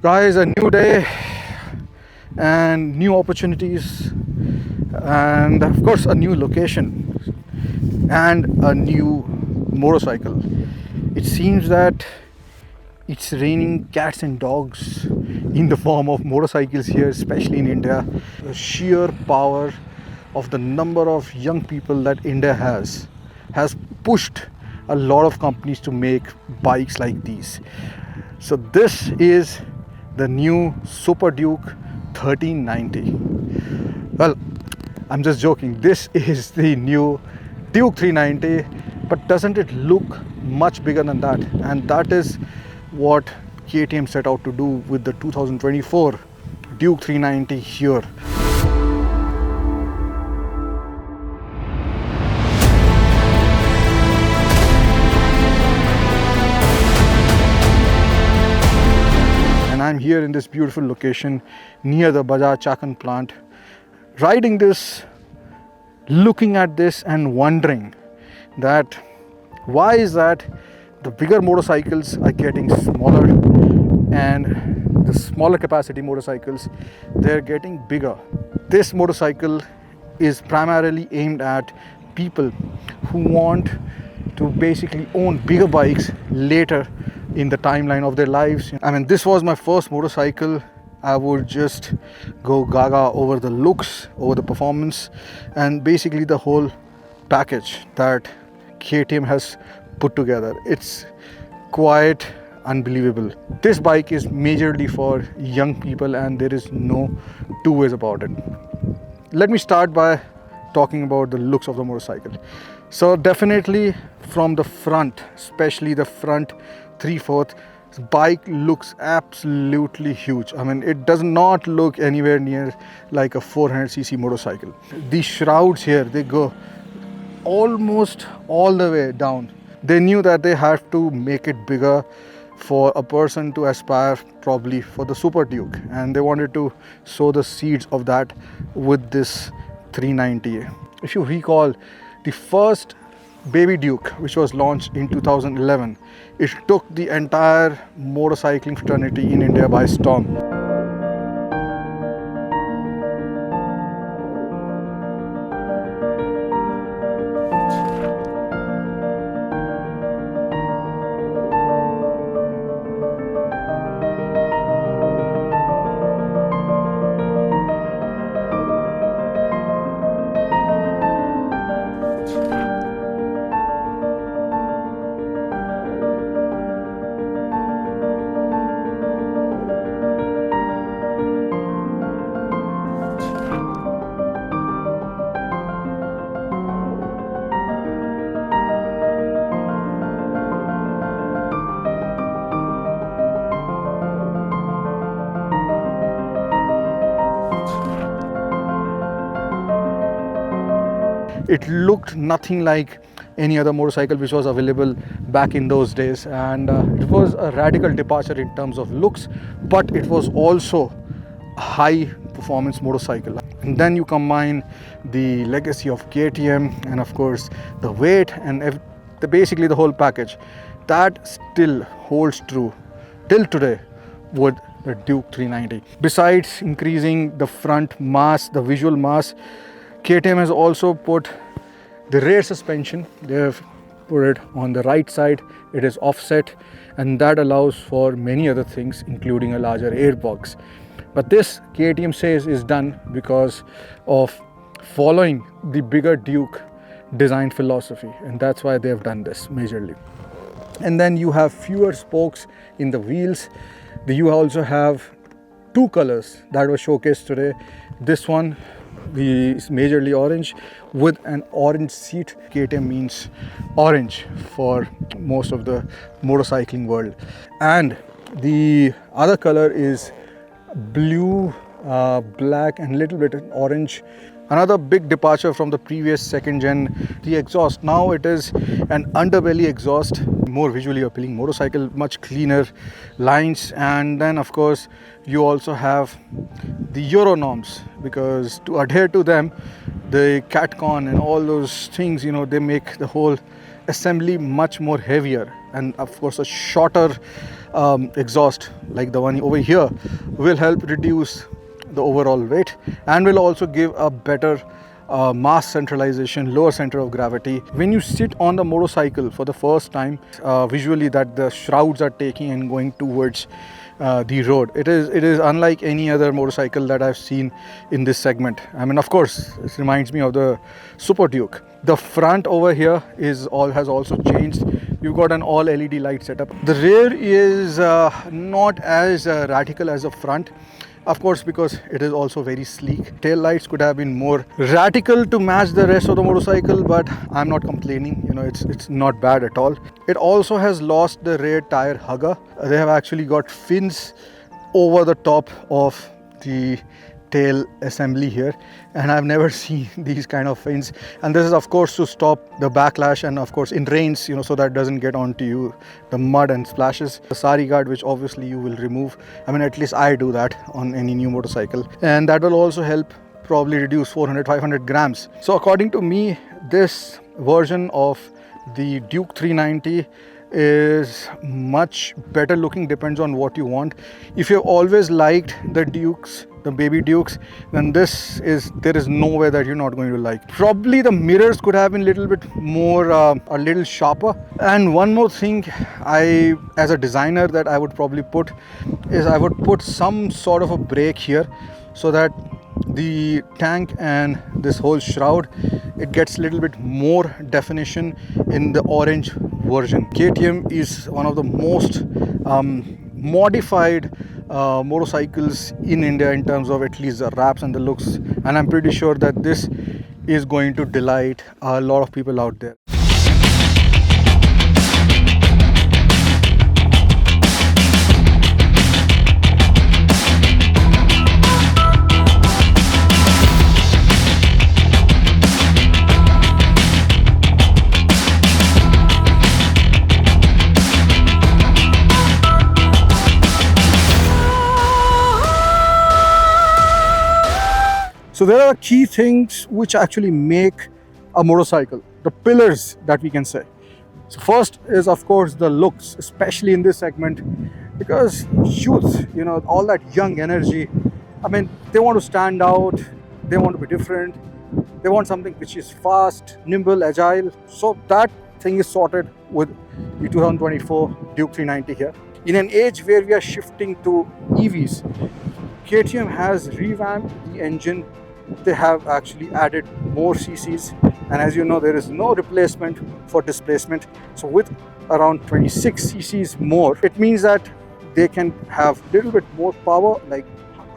Guys, a new day and new opportunities, and of course a new location and a new motorcycle. It seems that it's raining cats and dogs in the form of motorcycles here, especially in India. The sheer power of the number of young people that India has pushed a lot of companies to make bikes like these. So this is the new Super Duke 1390. Well, I'm just joking. This is the new Duke 390, but doesn't it look much bigger than that? And that is what KTM set out to do with the 2024 Duke 390 here. I'm here in this beautiful location near the Bajaj Chakan plant, riding this, looking at this and wondering that why is that the bigger motorcycles are getting smaller and the smaller capacity motorcycles, they're getting bigger. This motorcycle is primarily aimed at people who want to basically own bigger bikes later in the timeline of their lives. I mean, this was my first motorcycle. I would just go gaga over the looks, over the performance, and basically the whole package that KTM has put together. It's quite unbelievable. This bike is majorly for young people and there is no two ways about it. Let me start by talking about the looks of the motorcycle. So definitely from the front, especially the front 3/4, bike looks absolutely huge. I mean, it does not look anywhere near like a 400cc motorcycle. These shrouds here, they go almost all the way down. They knew that they had to make it bigger for a person to aspire probably for the Super Duke, and they wanted to sow the seeds of that with this 390. If you recall, the first Baby Duke, which was launched in 2011, it took the entire motorcycling fraternity in India by storm. It looked nothing like any other motorcycle which was available back in those days, and it was a radical departure in terms of looks, but it was also a high performance motorcycle. And then you combine the legacy of KTM and of course the weight and basically the whole package, that still holds true till today with the Duke 390. Besides increasing the front mass, the visual mass, KTM has also put the rear suspension. They have put it on the right side. It is offset, and that allows for many other things, including a larger airbox. But this, KTM says, is done because of following the bigger Duke design philosophy, and that's why they have done this majorly. And then you have fewer spokes in the wheels. You also have two colors that were showcased today. This one is majorly orange with an orange seat. KTM means orange for most of the motorcycling world. And the other color is blue, black and little bit orange. Another big departure from the previous second gen, the exhaust. Now it is an underbelly exhaust, more visually appealing motorcycle, much cleaner lines. And then of course you also have the Euro norms, because to adhere to them, the Chakan and all those things, you know, they make the whole assembly much more heavier, and of course a shorter exhaust like the one over here will help reduce the overall weight and will also give a better mass centralization, lower center of gravity. When you sit on the motorcycle for the first time, visually that the shrouds are taking and going towards the road, it is unlike any other motorcycle that I've seen in this segment. I mean, of course, it reminds me of the Super Duke. The front over here has also changed. You've got an all LED light setup. The rear is not as radical as the front, of course, because it is also very sleek. Tail lights could have been more radical to match the rest of the motorcycle, but I'm not complaining. You know, it's not bad at all. It also has lost the rear tire hugger. They have actually got fins over the top of the tail assembly here, and I've never seen these kind of fins. And this is of course to stop the backlash, and of course in rains, you know, so that doesn't get onto you, the mud and splashes. The sari guard, which obviously you will remove. I mean, at least I do that on any new motorcycle, and that will also help probably reduce 400-500 grams. So according to me, this version of the Duke 390 is much better looking, depends on what you want. If you've always liked the Dukes, the baby Dukes, then there is no way that you're not going to like. Probably the mirrors could have been a little bit more a little sharper. And one more thing, as a designer, that I would probably put is I would put some sort of a brake here, so that the tank and this whole shroud, it gets a little bit more definition in the orange version. KTM is one of the most modified motorcycles in India in terms of at least the wraps and the looks, and I'm pretty sure that this is going to delight a lot of people out there. So there are key things which actually make a motorcycle, the pillars that we can say. So first is of course the looks, especially in this segment, because youth, you know, all that young energy, I mean, they want to stand out, they want to be different, they want something which is fast, nimble, agile. So that thing is sorted with the 2024 Duke 390 here. In an age where we are shifting to EVs, KTM has revamped the engine. They have actually added more cc's, and as you know, there is no replacement for displacement. So with around 26 cc's more, it means that they can have a little bit more power, like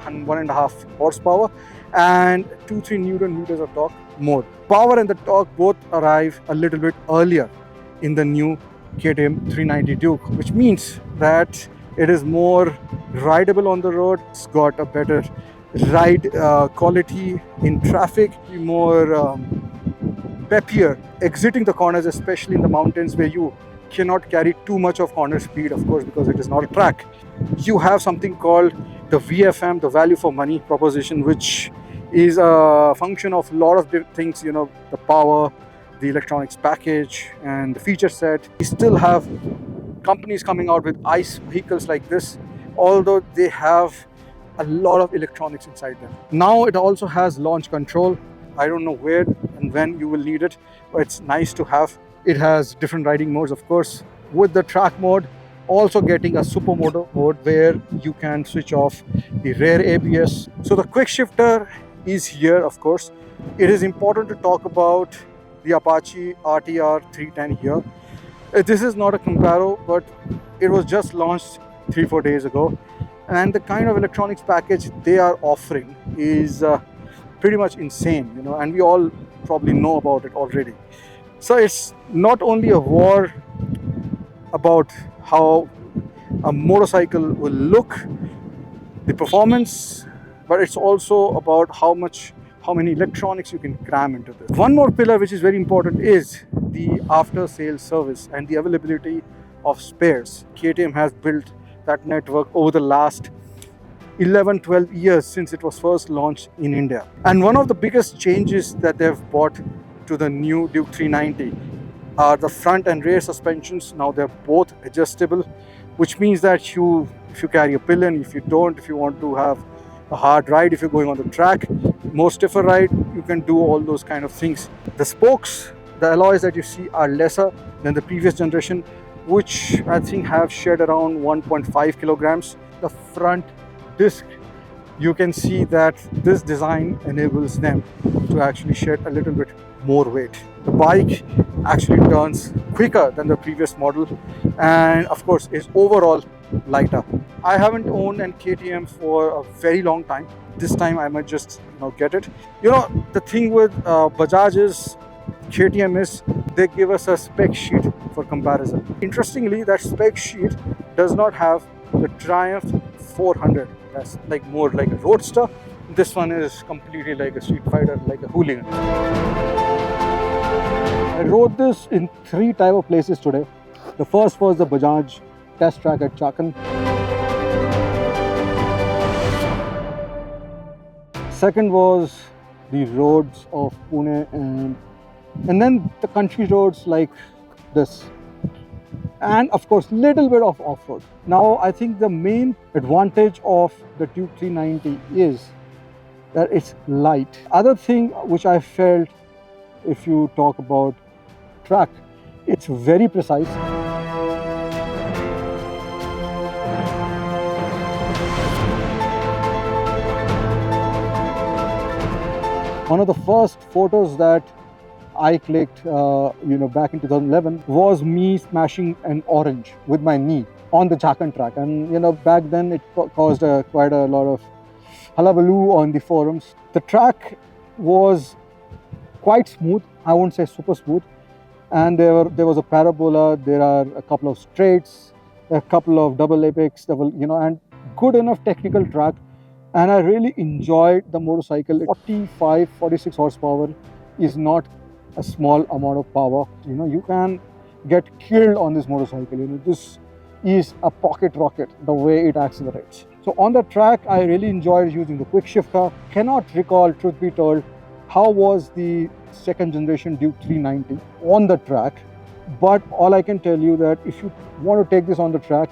1.5 horsepower and 2-3 newton meters of torque more. Power and the torque both arrive a little bit earlier in the new KTM 390 Duke, which means that it is more rideable on the road. It's got a better ride quality in traffic, more peppier exiting the corners, especially in the mountains where you cannot carry too much of corner speed, of course, because it is not a track. You have something called the VFM, the value for money proposition, which is a function of a lot of things, you know, the power, the electronics package, and the feature set. We still have companies coming out with ICE vehicles like this, although they have a lot of electronics inside them. Now it also has launch control. I don't know where and when you will need it, but it's nice to have. It has different riding modes, of course, with the track mode also getting a supermoto mode where you can switch off the rear ABS. So the quick shifter is here, of course. It is important to talk about the Apache RTR 310 here. This is not a Camaro, but it was just launched 3-4 days ago. And the kind of electronics package they are offering is pretty much insane, you know, and we all probably know about it already. So it's not only a war about how a motorcycle will look, the performance, but it's also about how many electronics you can cram into this. One more pillar which is very important is the after sales service and the availability of spares. KTM has built that network over the last 11-12 years since it was first launched in India. And one of the biggest changes that they've brought to the new Duke 390 are the front and rear suspensions. Now they're both adjustable. which means that if you carry a pillion, if you don't, if you want to have a hard ride, if you're going on the track, more stiffer ride, you can do all those kind of things. The spokes, the alloys that you see are lesser than the previous generation, which I think have shed around 1.5 kilograms. The front disc, you can see that this design enables them to actually shed a little bit more weight. The bike actually turns quicker than the previous model, and of course is overall lighter. I haven't owned an KTM for a very long time. This time I might just get it. The thing with Bajaj is, KTM is, they give us a spec sheet for comparison. Interestingly, that spec sheet does not have the Triumph 400. That's like more like a roadster. This one is completely like a street fighter, like a hooligan. I rode this in 3 type of places today. The first was the Bajaj test track at Chakan. Second was the roads of Pune, and then the country roads like this, and of course little bit of off-road. Now I think the main advantage of the Duke 390 is that it's light. Other thing which I felt, if you talk about track, it's very precise. One of the first photos that I clicked, back in 2011 was me smashing an orange with my knee on the Chakan track, and back then it caused quite a lot of hullabaloo on the forums. The track was quite smooth. I won't say super smooth, and there was a parabola. There are a couple of straights, a couple of double apex, and good enough technical track. And I really enjoyed the motorcycle. 46 horsepower is not a small amount of power. You can get killed on this motorcycle. This is a pocket rocket, the way it accelerates. So on the track, I really enjoyed using the quick shifter. Cannot recall, truth be told, how was the second generation Duke 390 on the track. But all I can tell you that if you want to take this on the track,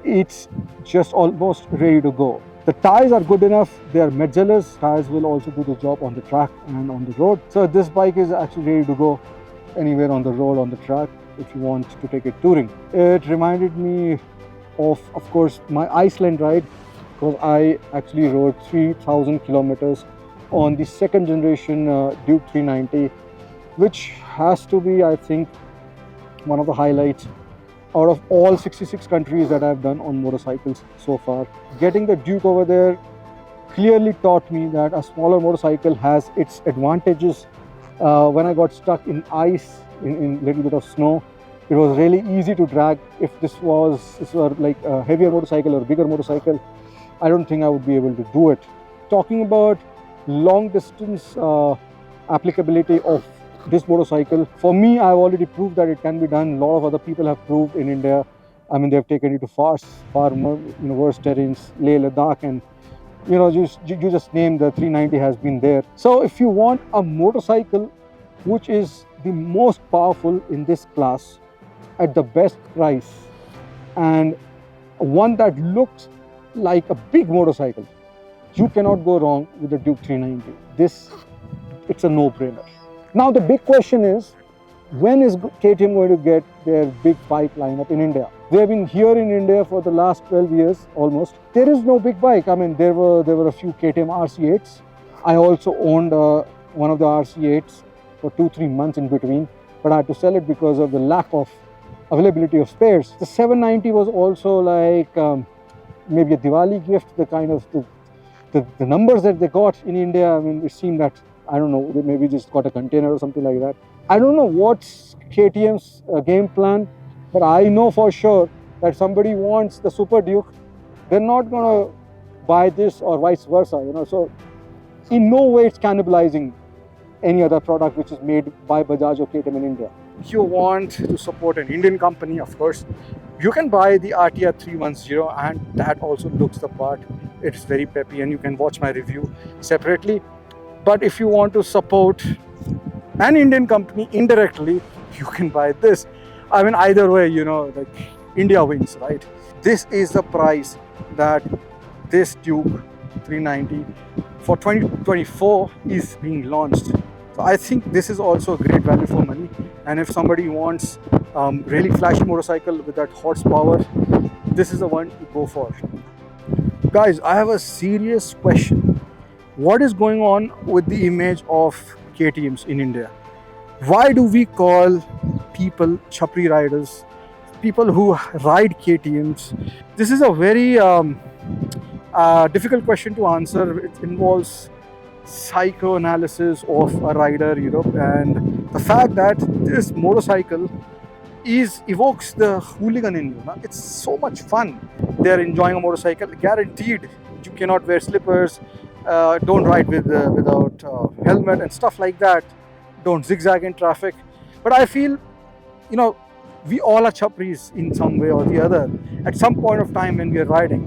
it's just almost ready to go. The tires are good enough. They are Metzeler's tires, will also do the job on the track and on the road. So this bike is actually ready to go anywhere on the road, on the track, if you want to take it touring. It reminded me of course, my Iceland ride, because I actually rode 3,000 kilometers on the second generation Duke 390, which has to be, I think, one of the highlights out of all 66 countries that I've done on motorcycles so far. Getting the Duke over there clearly taught me that a smaller motorcycle has its advantages. When I got stuck in ice, in little bit of snow, it was really easy to drag. If this were like a heavier motorcycle or a bigger motorcycle, I don't think I would be able to do it. Talking about long distance applicability of this motorcycle, for me, I've already proved that it can be done. A lot of other people have proved in India. I mean, they've taken it to far more, worse terrains, Leh, Ladakh, and you just name, the 390 has been there. So if you want a motorcycle which is the most powerful in this class at the best price, and one that looks like a big motorcycle, you cannot go wrong with the Duke 390. It's a no-brainer. Now the big question is, when is KTM going to get their big bike lineup in India? They have been here in India for the last 12 years almost. There is no big bike. I mean, there were a few KTM RC8s. I also owned one of the RC8s for 2-3 months in between, but I had to sell it because of the lack of availability of spares. The 790 was also like maybe a Diwali gift. The kind of the numbers that they got in India, I mean, it seemed that, I don't know, they maybe just got a container or something like that. I don't know what's KTM's game plan, but I know for sure that somebody wants the Super Duke, they're not going to buy this or vice versa, So in no way it's cannibalizing any other product which is made by Bajaj or KTM in India. If you want to support an Indian company, of course, you can buy the RTR 310, and that also looks the part. It's very peppy, and you can watch my review separately. But if you want to support an Indian company indirectly, you can buy this. I mean, either way, like India wins, right? this is the price that this Duke 390 for 2024 is being launched. So I think this is also a great value for money. And if somebody wants really flashy motorcycle with that horsepower, this is the one to go for. Guys, I have a serious question. What is going on with the image of KTMs in India? Why do we call people chapri riders, people who ride KTMs? This is a very difficult question to answer. It involves psychoanalysis of a rider, you know, and the fact that this motorcycle evokes the hooligan in you. Na? It's so much fun. They're enjoying a motorcycle. Guaranteed, you cannot wear slippers. Don't ride without helmet and stuff like that. Don't zigzag in traffic. But I feel, you know, we all are chapris in some way or the other at some point of time when we are riding.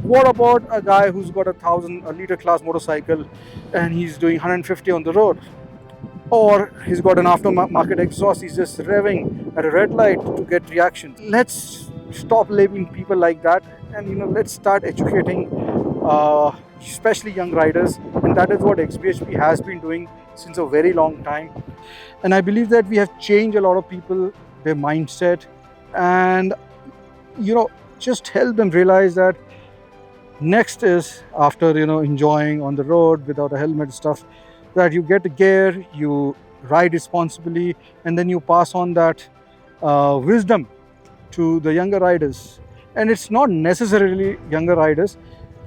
What about a guy who's got a 1,000-liter class motorcycle and he's doing 150 on the road? Or he's got an aftermarket exhaust, he's just revving at a red light to get reaction. Let's stop labeling people like that, and you know, let's start educating especially young riders, and that is what xBhp has been doing since a very long time. And I believe that we have changed a lot of people, their mindset, and you know, just help them realize that next is, after you know, enjoying on the road without a helmet stuff, that you get a gear, you ride responsibly, and then you pass on that wisdom to the younger riders. And it's not necessarily younger riders.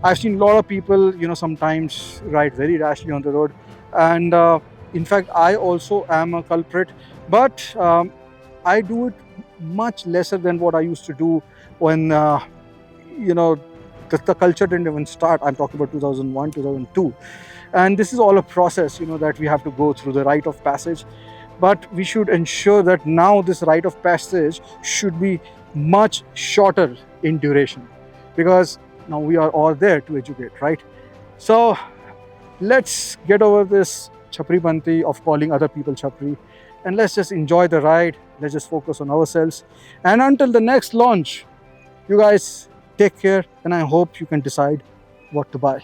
I've seen a lot of people, you know, sometimes ride very rashly on the road, and in fact I also am a culprit, but I do it much lesser than what I used to do when you know, the culture didn't even start. I'm talking about 2001, 2002. And this is all a process, you know, that we have to go through, the rite of passage. But we should ensure that now this rite of passage should be much shorter in duration, because now we are all there to educate, right? So let's get over this chapri banti of calling other people chapri, and let's just enjoy the ride. Let's just focus on ourselves. And until the next launch, you guys take care, and I hope you can decide what to buy.